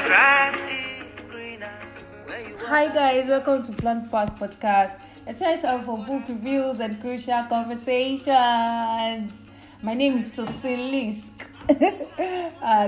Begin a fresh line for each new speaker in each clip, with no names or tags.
Hi guys, welcome to Plant Path Podcast. A choice of for book reviews and crucial conversations. My name is Tosin Lisk.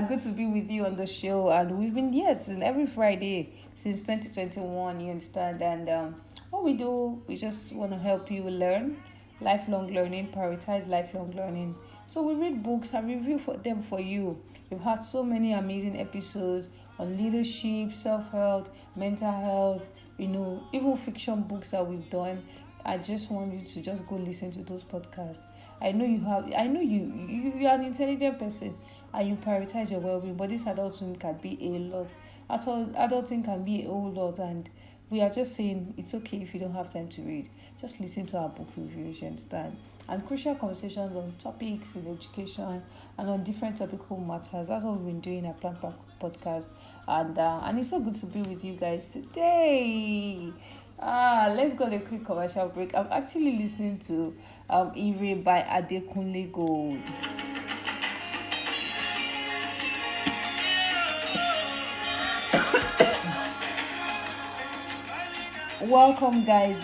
Good to be with you on the show, and we've been here since every Friday since 2021. You understand? And what we do, we just want to help you learn, lifelong learning, prioritize lifelong learning. So we read books and review them for you. We've had so many amazing episodes on leadership, self-help, mental health, even fiction books that we've done. I just want you to just go listen to those podcasts. I know you are an intelligent person and you prioritize your well-being, but this adulting can be a lot. Adulting can be a whole lot, and we are just saying it's okay if you don't have time to read. Just listen to our book reviews, you understand? And crucial conversations on topics in education and on different topical matters. That's what we've been doing at Plant Park Podcast. And it's so good to be with you guys today. Let's go on a quick commercial break. I'm actually listening to Ire by Adekunle Gold. Welcome back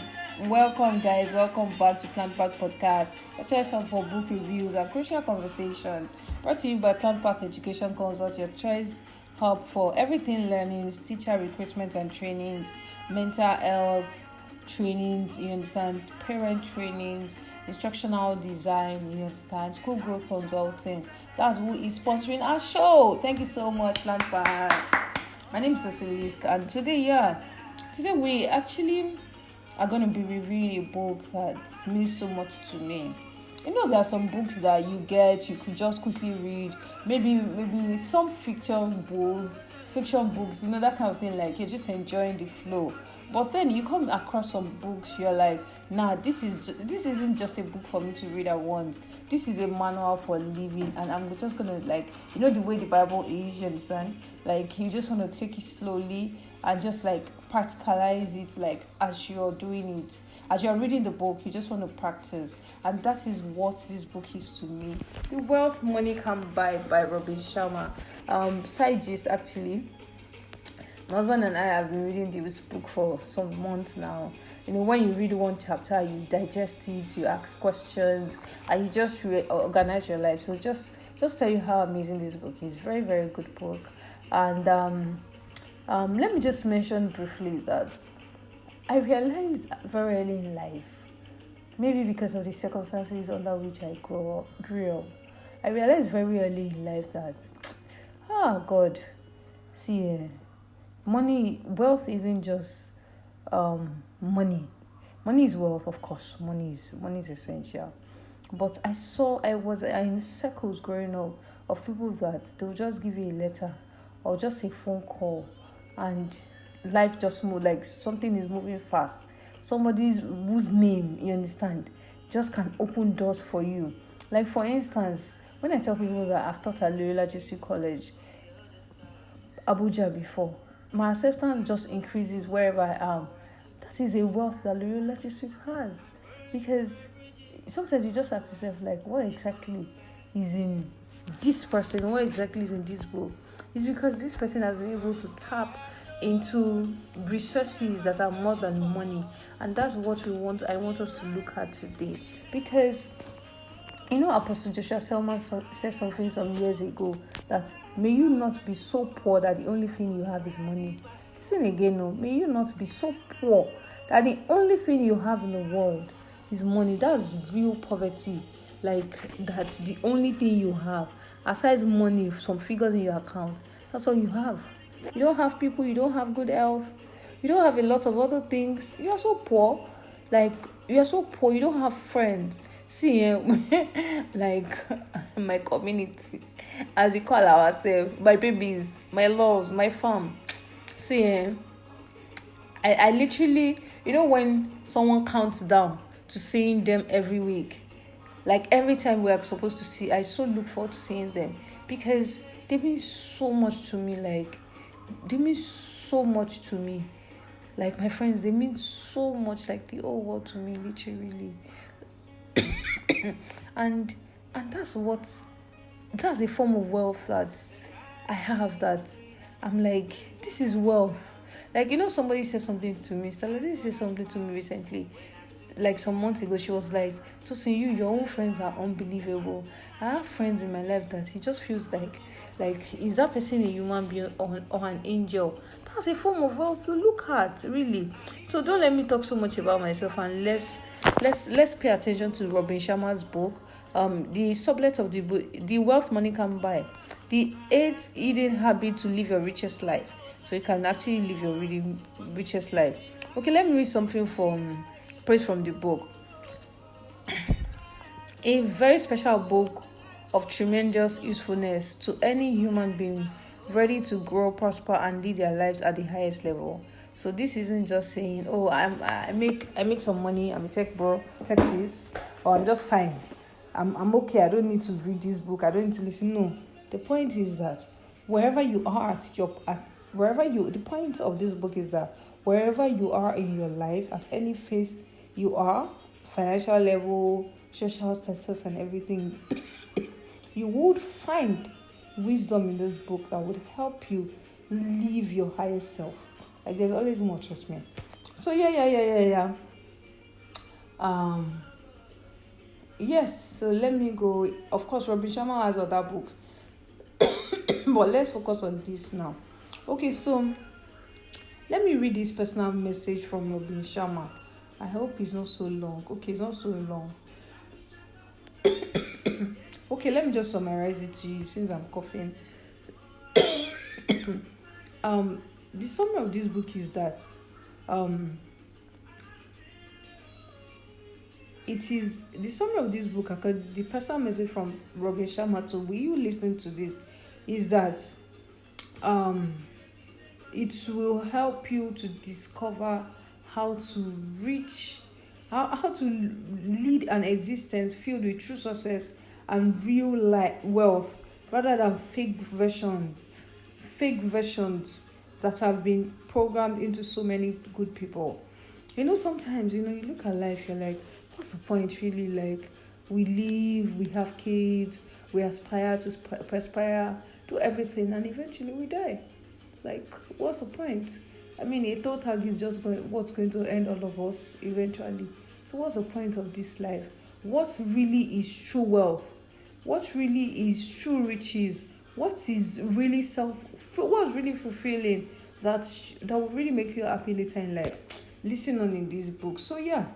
to Plant Park Podcast, a choice for book reviews and crucial conversations, brought to you by Plant Park Education Consult, your choice hub for everything learnings, teacher recruitment and trainings, mental health trainings, you understand, parent trainings, instructional design, you understand, school growth consulting. That's who is sponsoring our show. Thank you so much, Plant Park. My name is Tosin, and today we actually are going to be reviewing a book that means so much to me. There are some books that you could just quickly read. Maybe some fiction books, that kind of thing, like you're just enjoying the flow. But then you come across some books, you're like, nah, this isn't just a book for me to read at once. This is a manual for living, and I'm just going to, the way the Bible is, you understand? Like, you just want to take it slowly and just practicalize it, as you're doing it. As you're reading the book, you just want to practice. And that is what this book is to me. The Wealth Money Can't Buy by Robin Sharma. Side gist, actually. My husband and I have been reading this book for some months now. When you read one chapter, you digest it, you ask questions, and you just organize your life. So just tell you how amazing this book is. Very, very good book. And let me just mention briefly that I realized very early in life, maybe because of the circumstances under which I grew up, I realized very early in life that, God, see, wealth isn't just money. Money is wealth, of course. Money is essential. But I was in circles growing up of people that they'll just give you a letter or just a phone call, and life just moves, like something is moving fast. Somebody whose name, you understand, just can open doors for you. Like, for instance, when I tell people that I've taught at Loyola Jesuit College, Abuja, before, my acceptance just increases wherever I am. That is a wealth that Loyola Jesuit has. Because sometimes you just ask yourself, what exactly is in this person? What exactly is in this book? It's because this person has been able to tap into resources that are more than money, and that's what I want us to look at today. Because Apostle Joshua Selman said something some years ago, that may you not be so poor that the only thing you have is money. Listen again, no, may you not be so poor that the only thing you have in the world is money. That's real poverty. That's the only thing you have. Aside money, some figures in your account, that's all you have. You don't have people, you don't have good health, you don't have a lot of other things. You are so poor. You don't have friends. See, my community, as we call ourselves, my babies, my loves, my farm. See, I literally, when someone counts down to seeing them every week, every time we are supposed to see, I so look forward to seeing them, because they mean so much to me. They mean so much to me. My friends, they mean so much, the whole world to me, literally. and that's a form of wealth that I have, that I'm like, this is wealth. Like, somebody said something to me. Stella did say something to me recently. Like some months ago, she was like, Tosin, your own friends are unbelievable. I have friends in my life that he just feels like, is that person a human being or an angel? That's a form of wealth to look at, really. So don't let me talk so much about myself, and let's pay attention to Robin Sharma's book. The sublet of the book, The Wealth Money Can Buy, the 8 hidden habit to live your richest life. So you can actually live your really richest life. Okay, let me read something from praise from the book. A very special book of tremendous usefulness to any human being ready to grow, prosper, and lead their lives at the highest level. So this isn't just saying, "Oh, I make some money. I'm a tech bro, Texas, or I'm just fine. I'm okay. I don't need to read this book. I don't need to listen." No, the point is that wherever you are the point of this book is that wherever you are in your life, at any phase you are, financial level, social status, and everything, you would find wisdom in this book that would help you live your highest self. Like, there's always more, trust me. So yeah. Um, yes. So let me go. Of course, Robin Sharma has other books, but let's focus on this now. Okay, so let me read this personal message from Robin Sharma. I hope it's not so long. Okay, it's not so long. Okay, let me just summarize it to you since I'm coughing. The summary of this book is that it is the summary of this book, the personal message from Robin Sharma to you listening to this is that it will help you to discover how to reach how to lead an existence filled with true success and real life wealth, rather than fake versions that have been programmed into so many good people. Sometimes, you look at life, you're like, what's the point really? Like, we live, we have kids, we aspire to perspire, do everything, and eventually we die. Like, what's the point? I mean, a toe tag is just what's going to end all of us eventually. So what's the point of this life? What really is true wealth? What really is true riches? What's really fulfilling? That will really make you happy later in life. Listen on in this book. So yeah.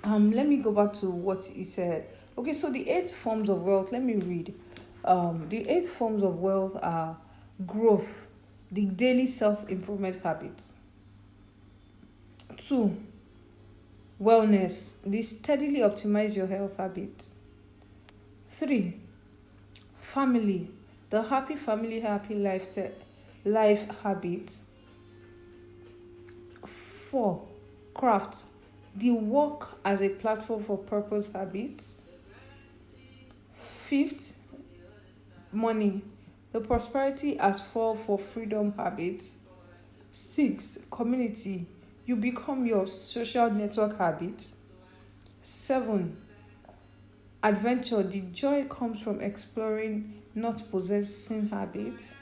Let me go back to what he said. Okay, so the 8 forms of wealth. Let me read. The 8 forms of wealth are growth, the daily self-improvement habits. 2, wellness, the steadily optimize your health habits. 3, family, the happy family, happy life habit. 4, craft, the work as a platform for purpose habits. 5th, money, the prosperity as fall for freedom habits. 6, community, you become your social network habits. 7, adventure, the joy comes from exploring, not possessing habits.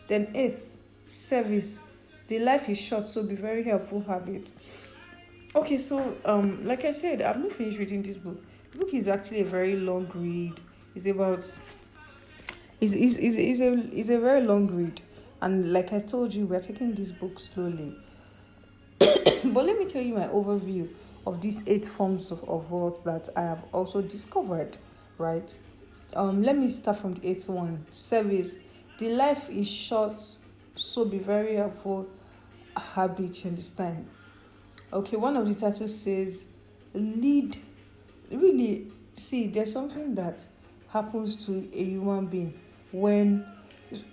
Then 8th, service, the life is short, so be very helpful habit. Okay, so like I said, I've not finished reading this book. The book is actually a very long read. It's about it's a very long read, and like I told you, we're taking this book slowly. But let me tell you my overview of these 8 forms of wealth that I have also discovered. Right? Let me start from the 8th one. Service. The life is short, so be very helpful habit. You understand? Okay, one of the titles says lead. Really, see, there's something that happens to a human being when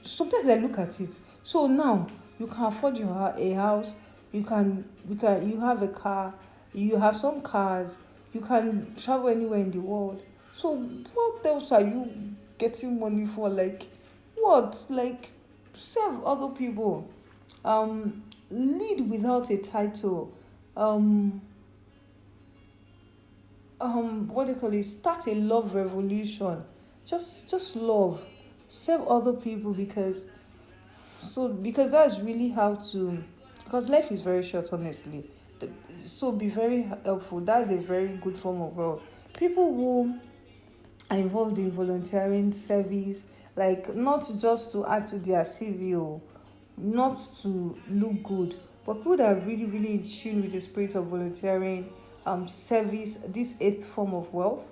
sometimes I look at it. So now you can afford a house, you have a car, you have some cars, you can travel anywhere in the world. So what else are you getting money for? Like, what? Like, serve other people. Lead without a title. What do you call it? Start a love revolution. Just love. Serve other people, because So because that's really how to, because life is very short, honestly. The- So be very helpful. That's a very good form of wealth. People who are involved in volunteering service, like not just to add to their CV, or not to look good, but people that are really, really in tune with the spirit of volunteering, service, this eighth form of wealth,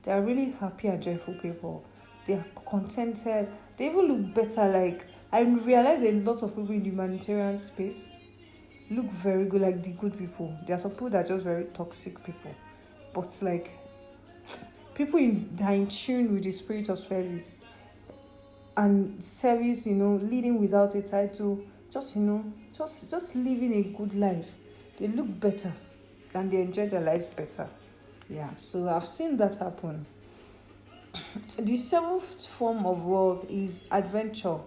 they are really happy and joyful people. They are contented. They even look better. Like, I realize a lot of people in the humanitarian space look very good, like the good people. There are some people that are just very toxic people, but like people that are in tune with the spirit of service, and service, leading without a title, just just living a good life. They look better and they enjoy their lives better. Yeah, so I've seen that happen. The seventh form of wealth is adventure.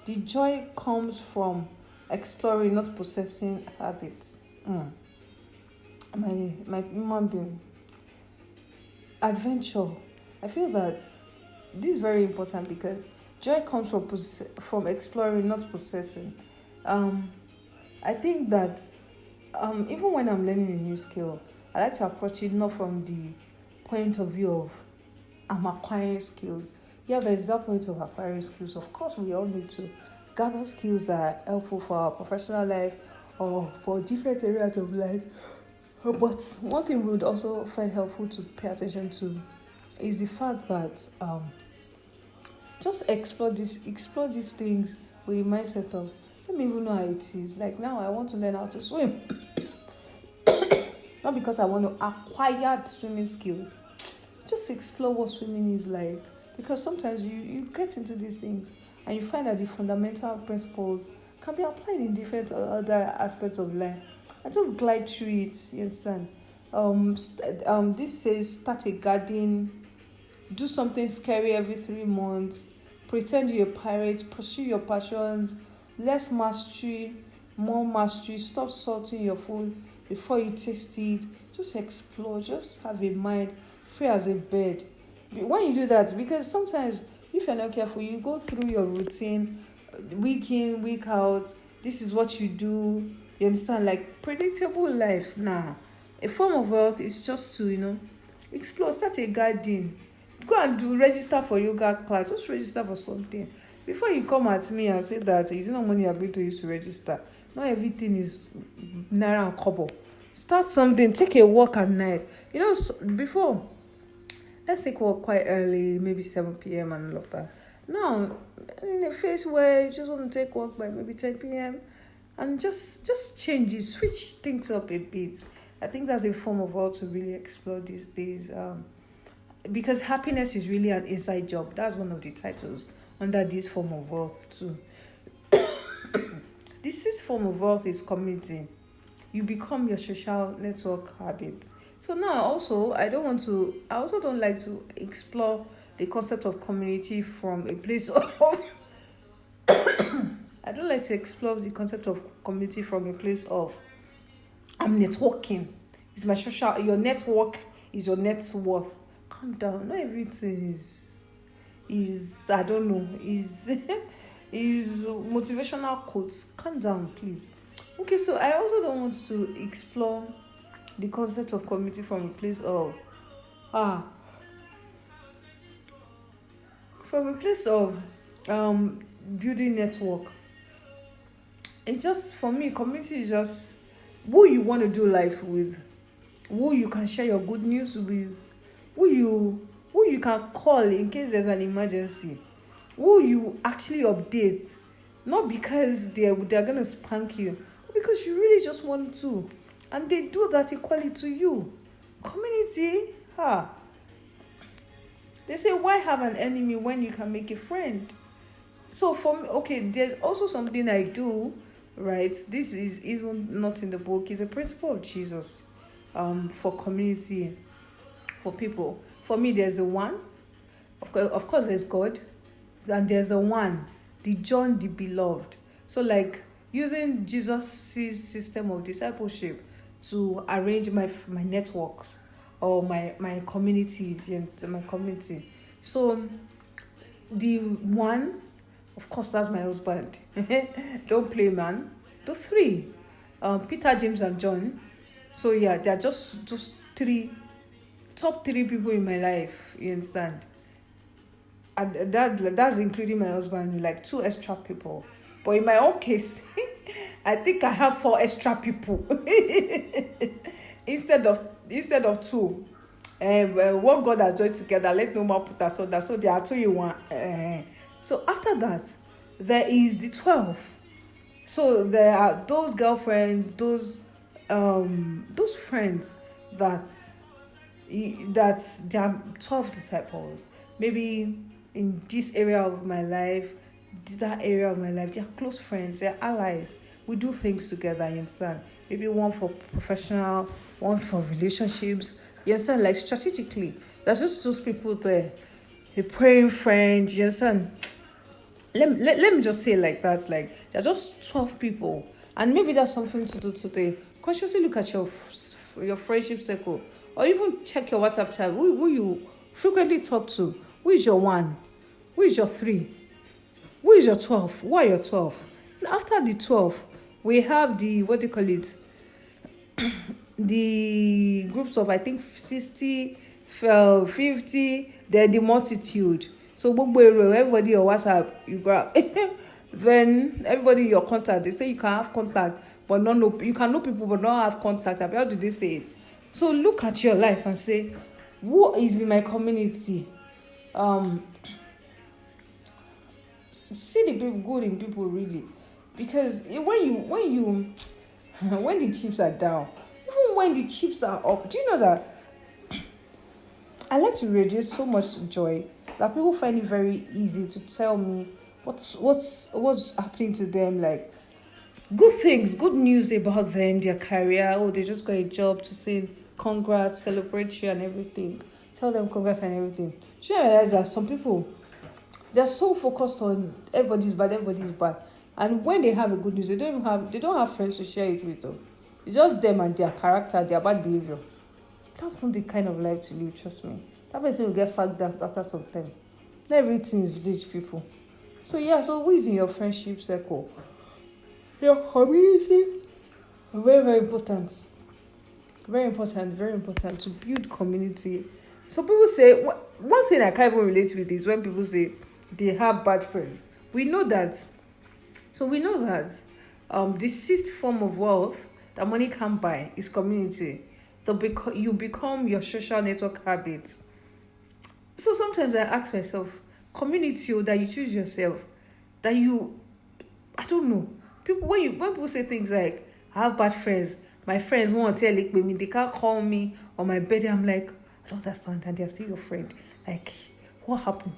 The joy comes from exploring, not possessing habits. My human being, adventure. I feel that this is very important because joy comes from exploring, not possessing. Um, I think that even when I'm learning a new skill, I like to approach it not from the point of view of I'm acquiring skills. Yeah, there's that point of acquiring skills. Of course, we all need to gather skills that are helpful for our professional life or for different areas of life. But one thing we would also find helpful to pay attention to is the fact that just explore these things with the mindset of let me even know how it is. Like now, I want to learn how to swim, not because I want to acquire swimming skill. Just explore what swimming is like, because sometimes you get into these things and you find that the fundamental principles can be applied in different other aspects of life, and just glide through it. You understand? This says start a garden, do something scary every 3 months, pretend you're a pirate, pursue your passions, less mastery, more mastery, stop salting your food before you taste it, just explore, just have a mind free as a bird. When you do that, because sometimes if you're not careful, you go through your routine, week in, week out, this is what you do, you understand, like predictable life. Nah, a form of wealth is just to explore, start a garden, go and do register for yoga class, just register for something before you come at me and say that it's not money you're going to use to register. Not everything is naira and kobo. Start something, take a walk at night, before. Let's take walk quite early, maybe 7 p.m. and all of that. Now, in a phase where you just want to take walk by maybe 10 p.m. and just change it, switch things up a bit. I think that's a form of how to really explore these days. Because happiness is really an inside job. That's one of the titles under this form of wealth too. The sixth form of wealth is community. You become your social network habit. So now also I also don't like to explore the concept of community from a place of I don't like to explore the concept of community from a place of I'm networking. It's my social, your network is your net worth. Calm down. Not everything is I don't know, is is motivational quotes. Calm down, please. Okay, so I also don't want to explore the concept of community from a place of ah from a place of building network. It's just, for me, community is just who you want to do life with, who you can share your good news with, who you can call in case there's an emergency, who you actually update, not because they're gonna spank you, but because you really just want to, and they do that equally to you. Community, they say why have an enemy when you can make a friend? So for me, okay, there's also something I do, right? This is even not in the book. It's a principle of Jesus, for community, for people. For me, there's the one. Of course, there's God, and there's the one, the John the beloved. So like using Jesus' system of discipleship to arrange my networks or my communities, yeah, my community. So the one, Of course, that's my husband. Don't play, man. The three, Peter, James, and John. So yeah, they're just three top three people in my life. You understand? And that's including my husband, like two extra people. But in my own case, I think I have four extra people instead of two. What God has joined together, let no man put asunder. So there are two in one. So after that, there is the 12. So there are those girlfriends, those friends that there are 12 disciples. Maybe in this area of my life, that area of my life, they're close friends, they're allies. We do things together, you understand? Maybe one for professional, one for relationships. You understand? Like strategically. There's just those people there. A praying friend, you understand? Let me just say it like that. Like, there are just 12 people. And maybe that's something to do today. Consciously look at your friendship circle. Or even check your WhatsApp chat. Who you frequently talk to. Who is your one? Who is your three? Who is your 12? Who are your 12? And after the 12, we have the, what do you call it? The groups of, I think, 60, 50, then the multitude. So, everybody on WhatsApp, you grab. Then, everybody in your contact, they say you can have contact, but not know, you can know people, but not have contact. How do they say it? So, look at your life and say, what is in my community? See the people, good in people, really. Because when the chips are down, even when the chips are up, do you know that I like to radiate so much joy that people find it very easy to tell me what's happening to them, like good things, good news about them, their career. Oh, they just got a job, to say congrats, celebrate you and everything. Tell them congrats and everything. Do you realize that some people, they're so focused on everybody's bad. And when they have a good news, they don't have friends to share it with them. It's just them and their character, their bad behavior. That's not the kind of life to live, trust me. That person will get fucked up after some time. Not everything is village people. So yeah, so who is in your friendship circle? Your community. Very, very important. Very important to build community. So people say, one thing I can't even relate with is when people say they have bad friends. We know that the sixth form of wealth that money can't buy is community. You become your social network habit. So sometimes I ask myself, community that you choose yourself, that you, I don't know. When people say things like, I have bad friends, my friends won't tell me, they can't call me on my birthday. I'm like, I don't understand, and they're still your friend. Like, what happened?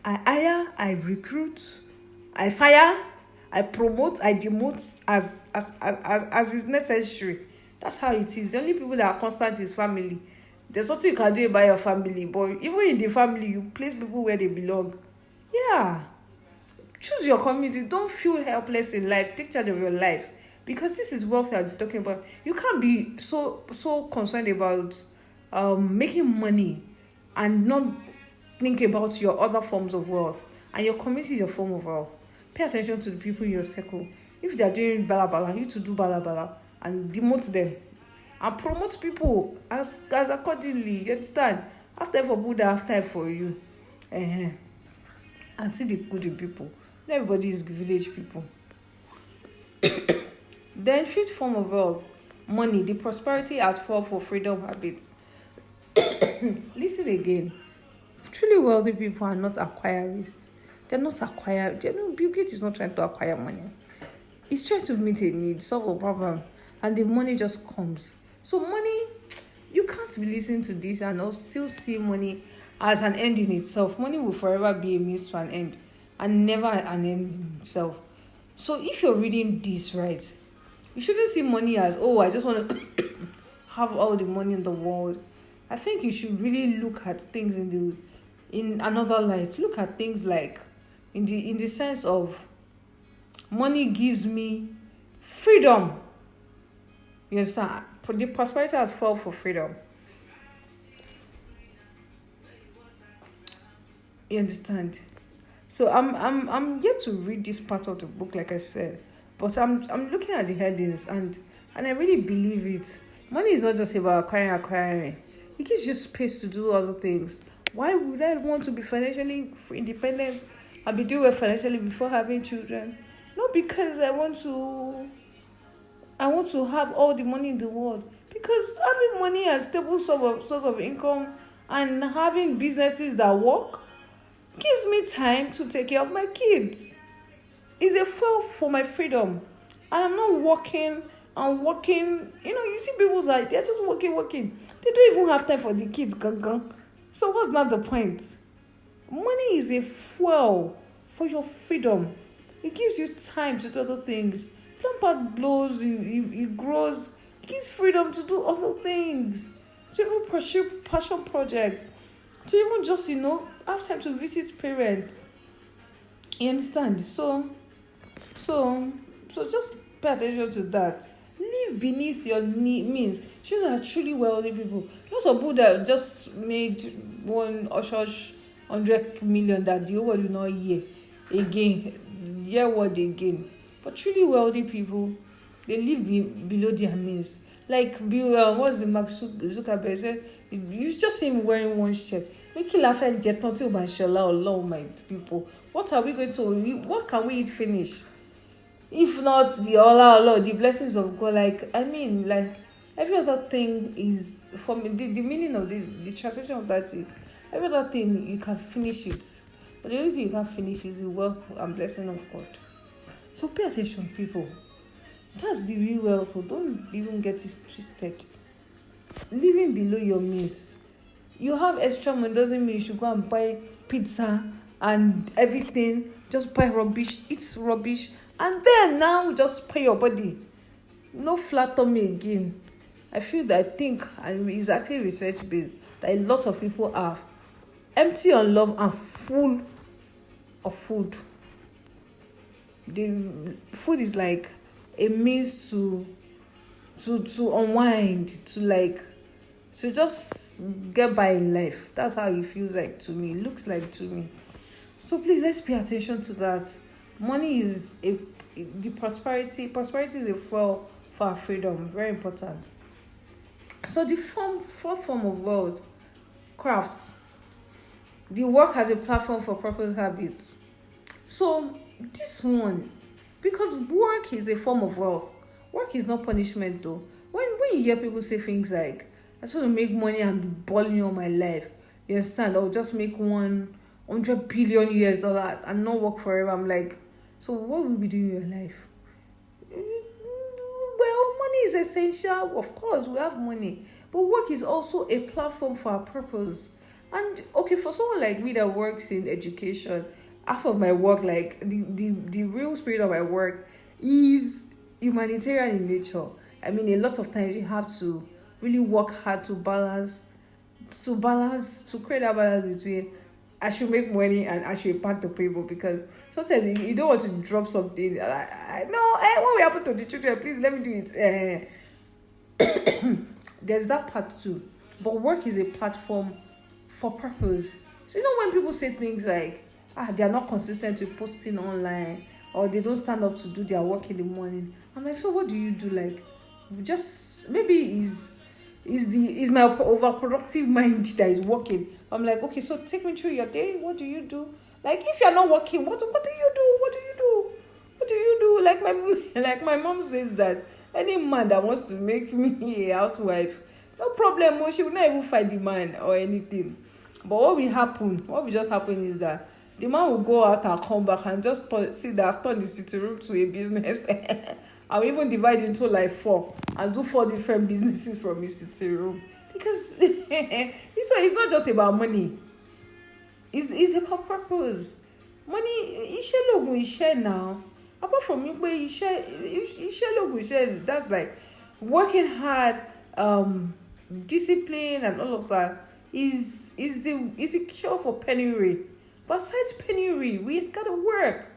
I hire, I recruit, I fire, I promote, I demote as is necessary. That's how it is. The only people that are constant is family. There's nothing you can do about your family, but even in the family, you place people where they belong. Yeah. Choose your community. Don't feel helpless in life. Take charge of your life. Because this is wealth I'm talking about. You can't be so concerned about making money and not think about your other forms of wealth. And your community is your form of wealth. Pay attention to the people in your circle. If they are doing balabala, you to do balabala and demote them. And promote people as accordingly. You understand? After for Buddha, after for you. And see the good in people. Not everybody is village people. Then fifth form of wealth, money. The prosperity has fall for freedom habits. Listen again. Truly wealthy people are not acquirists. They're not acquired. Bill Gates is not trying to acquire money. He's trying to meet a need, solve a problem, and the money just comes. So money, you can't be listening to this and still see money as an end in itself. Money will forever be a means to an end and never an end in itself. So if you're reading this right, you shouldn't see money as, oh, I just want to have all the money in the world. I think you should really look at things in another light. Look at things like in the sense of money gives me freedom. You understand? The prosperity has fall for freedom. You understand? So I'm yet to read this part of the book, like I said, but I'm looking at the headings, and I really believe it. Money is not just about acquiring. It gives you space to do other things. Why would I want to be financially independent and be doing well financially before having children? Not because I want to have all the money in the world. Because having money and stable source of income and having businesses that work gives me time to take care of my kids. It's a fuel for my freedom. I am not working and working. You see people like they're just working. They don't even have time for the kids, gang. So what's not the point? Money is a fuel for your freedom. It gives you time to do other things. Plant part blows, it grows. It gives freedom to do other things. To even pursue passion projects. To even just, have time to visit parents. You understand? So, so just pay attention to that. Live beneath your means. Children are truly wealthy people. Lots of people that just made one hush 100 million that the whole world will not hear hear what they gain. But truly wealthy people, they live below their means. Like Bill, what's the Mark Zuckerberg said? You just see him wearing one shirt. Make you laugh and jet until my shala Allah, my people. What are we going to eat? What can we eat finish? If not the Allah, the blessings of God, like I mean, like every other thing is for me. The meaning of the translation of that is every other thing you can finish it, but the only thing you can't finish is the wealth and blessing of God. So pay attention, people. That's the real wealth. So don't even get it twisted. Living below your means. You have extra money doesn't mean you should go and buy pizza and everything. Just buy rubbish, eat rubbish, and then now just pay your body. No flatter me again. I feel that I think, and it's actually research based, that a lot of people are empty on love and full of food. The food is like a means to unwind, to just get by in life. That's how it feels like to me. It looks like to me. So please let's pay attention to that. Money is the prosperity. Prosperity is a fuel for our freedom. Very important. So the fourth form of wealth, crafts. The work as a platform for purpose habits. So this one, because work is a form of wealth. Work is not punishment though. When you hear people say things like, I just want to make money and be balling all my life, you understand? I'll just make 100 billion US dollars and not work forever. I'm like, so what will you be doing in your life? Well, money is essential. Of course, we have money. But work is also a platform for our purpose. And okay, for someone like me that works in education, half of my work, like the real spirit of my work is humanitarian in nature. I mean, a lot of times you have to really work hard to create that balance between I should make money and I should impact the people, because sometimes you don't want to drop something. I know, what will happen to the children? Please let me do it. There's that part too. But work is a platform for purpose. So when people say things like, they are not consistent with posting online, or they don't stand up to do their work in the morning, I'm like, so what do you do? Like, just maybe is my overproductive mind that is working. I'm like, okay, so take me through your day. What do you do? Like, if you're not working, what do you do? What do you do? Like my mom says that any man that wants to make me a housewife, no problem. She will not even fight the man or anything. But what will just happen is that the man will go out and come back and just see that I've turned the city room to a business. I'll even divide into like 4 and do 4 different businesses from his city room. Because it's not just about money. It's about purpose. Money, iṣẹ́ lògùn iṣẹ́ now. Apart from you, iṣẹ́ lògùn iṣẹ́, that's like working hard, discipline and all of that is the cure for penury. Besides penury, we gotta work.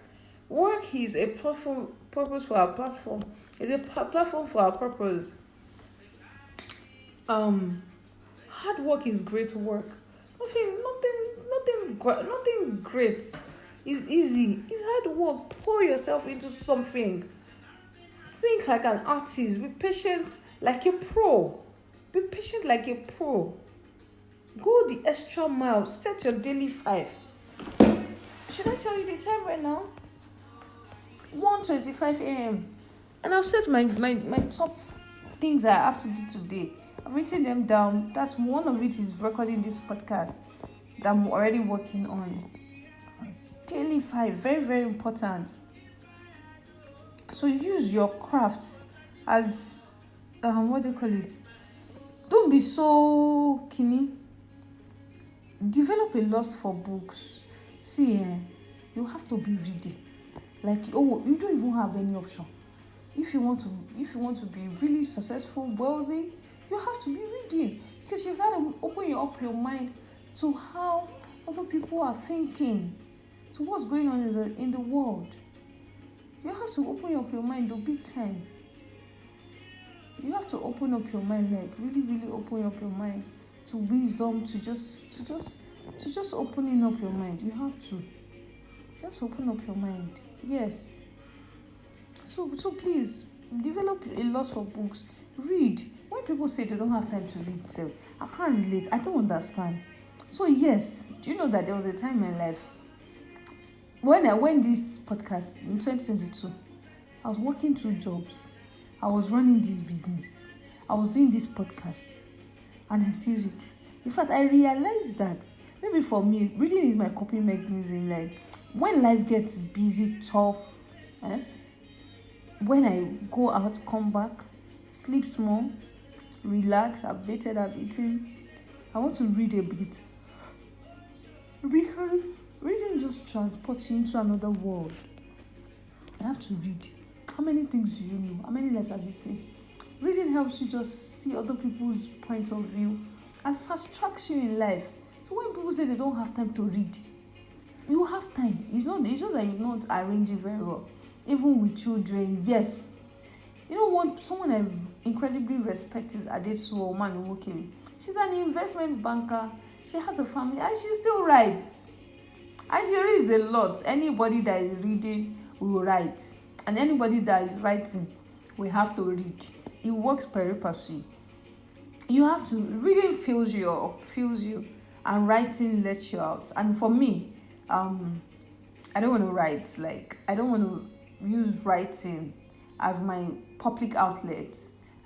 Work is a purpose for our platform. It's a platform for our purpose. Hard work is great work. Nothing great It's easy. It's hard work. Pour yourself into something. Think like an artist. Be patient like a pro. Be patient like a pro. Go the extra mile. Set your daily 5. Should I tell you the time right now? 1:25 a.m. And I've set my top things I have to do today. I've written them down. That's one of it is recording this podcast that I'm already working on. Daily 5, very, very important. So use your craft as what do you call it? Don't be so keenly. Develop a lust for books. See, you have to be ready. Like, you don't even have any option. If you want to be really successful, wealthy, you have to be reading, because you gotta open up your mind to how other people are thinking, to what's going on in the world. You have to open up your mind, the big time. You have to open up your mind, like really, really open up your mind to wisdom, to just opening up your mind. You have to just open up your mind. Yes. So please develop a lust for books. Read. When people say they don't have time to read, so I can't relate. I don't understand. So yes, do you know that there was a time in my life when I went this podcast in 2022, I was working 2 jobs. I was running this business. I was doing this podcast. And I still read. In fact, I realized that maybe for me, reading is my coping mechanism. Like, when life gets busy, tough, when I go out, come back, sleep small, relax, I've bathed, I've eaten, I want to read a bit. Because reading just transports you into another world. I have to read. How many things do you know? How many lives have you seen? Reading helps you just see other people's point of view and fast tracks you in life. So when people say they don't have time to read, you have time. It's just that you're not arranging very well. Even with children, yes. You know, someone I incredibly respect is Adesu Omanuwoke. She's an investment banker. She has a family and she still writes. And she reads a lot. Anybody that is reading will write. And anybody that is writing will have to read. It works pari passu. You have to, reading fills you, and writing lets you out. And for me, I don't want to write. Like, I don't want to use writing as my public outlet.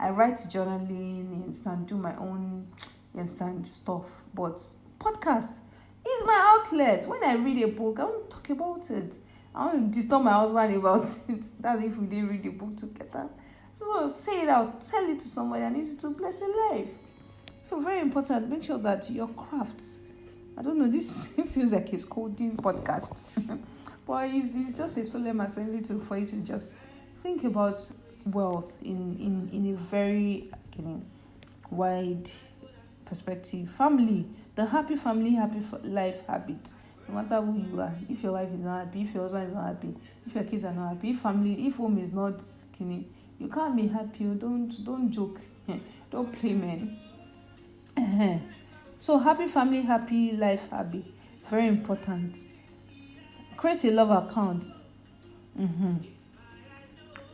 I write journaling, you understand, do my own, you understand, stuff. But podcast is my outlet. When I read a book, I want to talk about it. I want to disturb my husband about it. That's if we didn't read the book together. So say it out, tell it to somebody and use it to bless a life. So very important, make sure that your craft, I don't know, this feels like a scolding podcast. But it's just a solemn assembly for you to just think about wealth in a very wide perspective. Family, the happy family, happy life habit. No matter who you are, if your wife is not happy, if your husband is not happy, if your kids are not happy, if home is not skinny, you can't be happy. Don't joke. Don't play, man. So happy family, happy life habit, very important. Create a love account.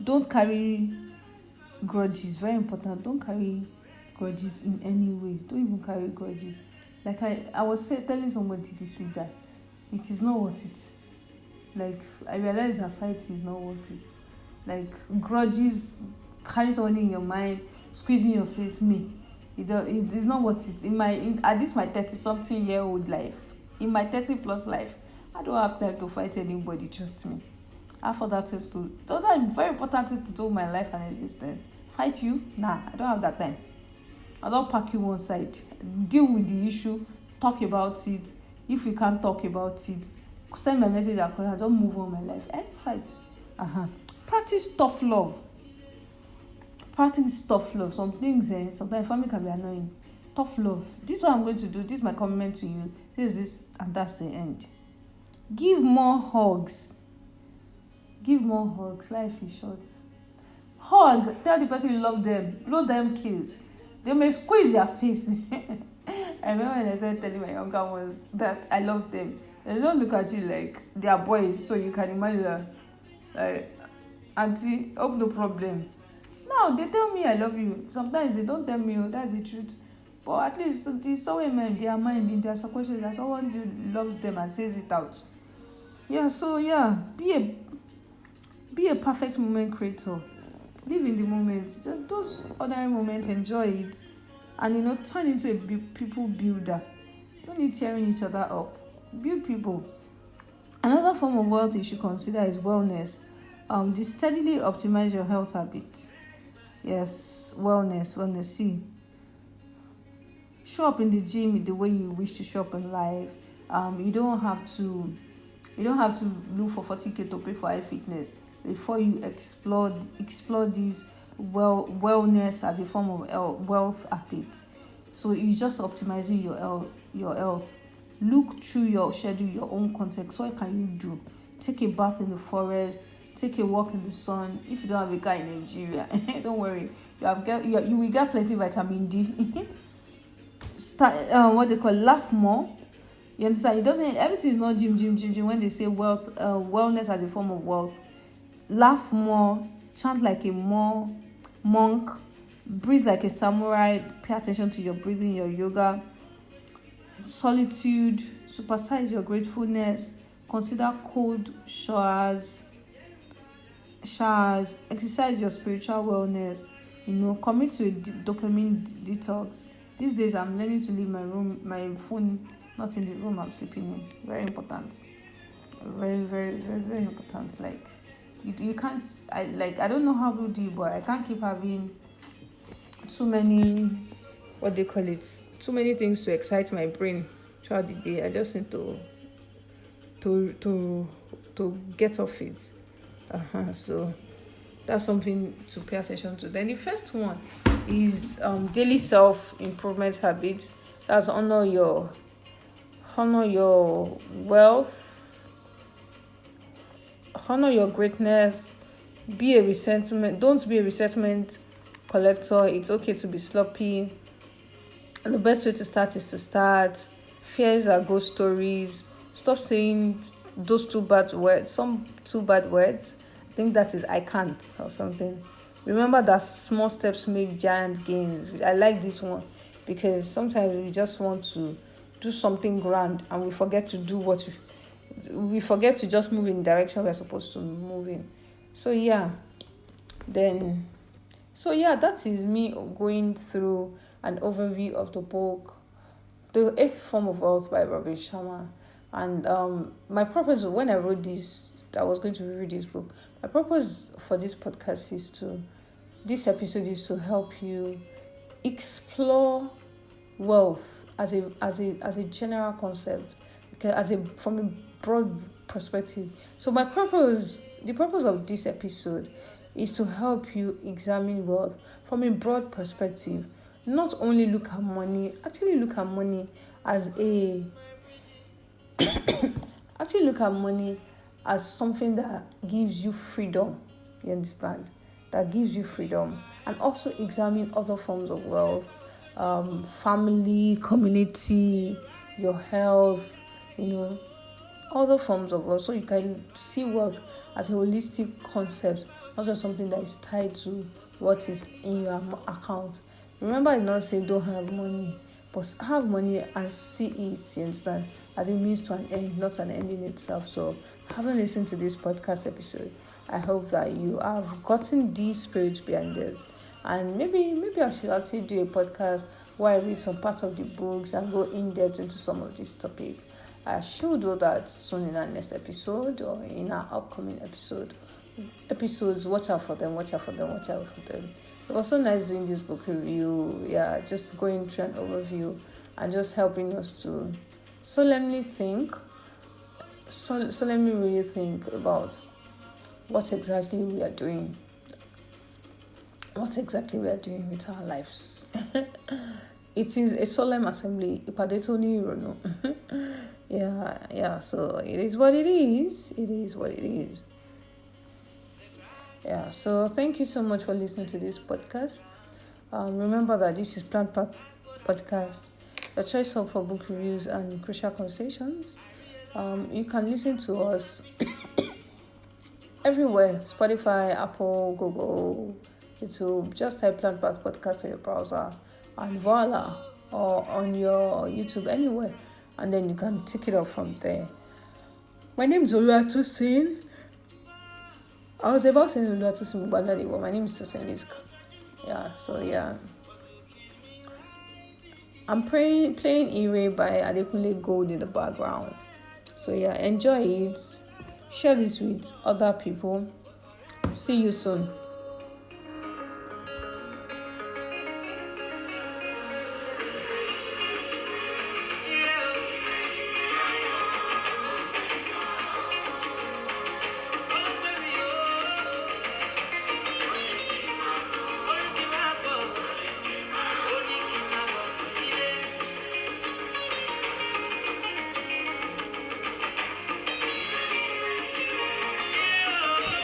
Don't carry grudges, very important. Don't carry grudges in any way. Don't even carry grudges. Like I was telling somebody this week that it is not worth it. Like, I realized that fight is not worth it. Like, grudges, carrying somebody in your mind, squeezing your face, it is not worth it. At this my 30-something-year-old life, in my 30+ life, I don't have time to fight anybody, trust me. After that is to, those are very important things to do my life and existence. Fight you? Nah, I don't have that time. I don't pack you one side. Deal with the issue, talk about it. If we can't talk about it, send my message and I don't move on my life. Fight. Practice tough love. Some things, sometimes family can be annoying. Tough love. This is what I'm going to do. This is my commitment to you. This, and that's the end. Give more hugs. Life is short. Hug. Tell the person you love them. Blow them kiss. They may squeeze their face. I remember when I started telling my younger ones that I love them. They don't look at you like they are boys, so you can imagine that, like, auntie, hope no problem. No, they tell me I love you. Sometimes they don't tell me, oh, that's the truth. But at least there's some women in their mind, in their subconscious, that someone loves them and says it out. Yeah, so yeah, be a perfect moment creator. Live in the moment. Just those ordinary moments, enjoy it, and turn into a people builder. Don't need tearing each other up. Build people. Another form of wealth you should consider is wellness. Just steadily optimize your health habits. Yes, wellness. See, show up in the gym the way you wish to show up in life. You don't have to look for 40K to pay for high fitness before you explore this wellness as a form of wealth habit. So it's just optimizing your health. Look through your schedule, your own context. What can you do? Take a bath in the forest. Take a walk in the sun. If you don't have a car in Nigeria, don't worry. You will get plenty of vitamin D. Start what they call laugh more. You understand? It doesn't. Everything is not gym. When they say wealth, wellness as a form of wealth, laugh more, chant like a monk, breathe like a samurai. Pay attention to your breathing, your yoga. Solitude, supersize your gratefulness. Consider cold showers. Exercise your spiritual wellness. Commit to a dopamine detox. These days, I'm learning to leave my phone not in the room I'm sleeping in. Very important. Very, very, very, very important. Like, you can't. I don't know how to do, but I can't keep having too many. What they call it? Too many things to excite my brain throughout the day. I just need to get off it. So that's something to pay attention to. Then the first one is daily self-improvement habits. That's honor your wealth, honor your greatness. Don't be a resentment collector. It's okay to be sloppy. And the best way to start is to start. Fears are ghost stories. Stop saying those two bad words. I think that is I can't or something. Remember that small steps make giant gains. I like this one because sometimes we just want to do something grand and we forget to do we forget to just move in the direction we're supposed to move in. So that is me going through an overview of the book, The Eighth Form of Wealth by Robin Sharma. And my purpose when I wrote this, I was going to read this book. My purpose for this podcast this episode is to help you explore wealth as a general concept, because from a broad perspective. So the purpose of this episode is to help you examine wealth from a broad perspective. Not only look at money, actually look at money as something that gives you freedom. You understand? That gives you freedom. And also examine other forms of wealth, family, community, your health, other forms of wealth. So you can see wealth as a holistic concept, not just something that is tied to what is in your account. Remember, I not say don't have money, but have money and see it, you understand, as a means to an end, not an end in itself. So, having listened to this podcast episode, I hope that you have gotten the spirit behind this. And maybe I should actually do a podcast where I read some parts of the books and go in depth into some of this topic. I should do that soon in our next episode or in our upcoming episodes. Watch out for them. It was so nice doing this book review. Yeah, just going through an overview and just helping us to solemnly really think about what exactly we are doing with our lives. It is a solemn assembly. Yeah, so it is what it is. Yeah, so thank you so much for listening to this podcast. Remember that this is Plant Path Podcast, your choice for book reviews and crucial conversations. You can listen to us everywhere: Spotify, Apple, Google, YouTube. Just type Plant Path Podcast on your browser, and voila, or on your YouTube, anywhere, and then you can take it up from there. My name is Tosin. I was about saying Tosin, but my name is Tosin Lisk. Yeah, so yeah. I'm playing Ire by Adekunle Gold in the background. So yeah, enjoy it. Share this with other people. See you soon.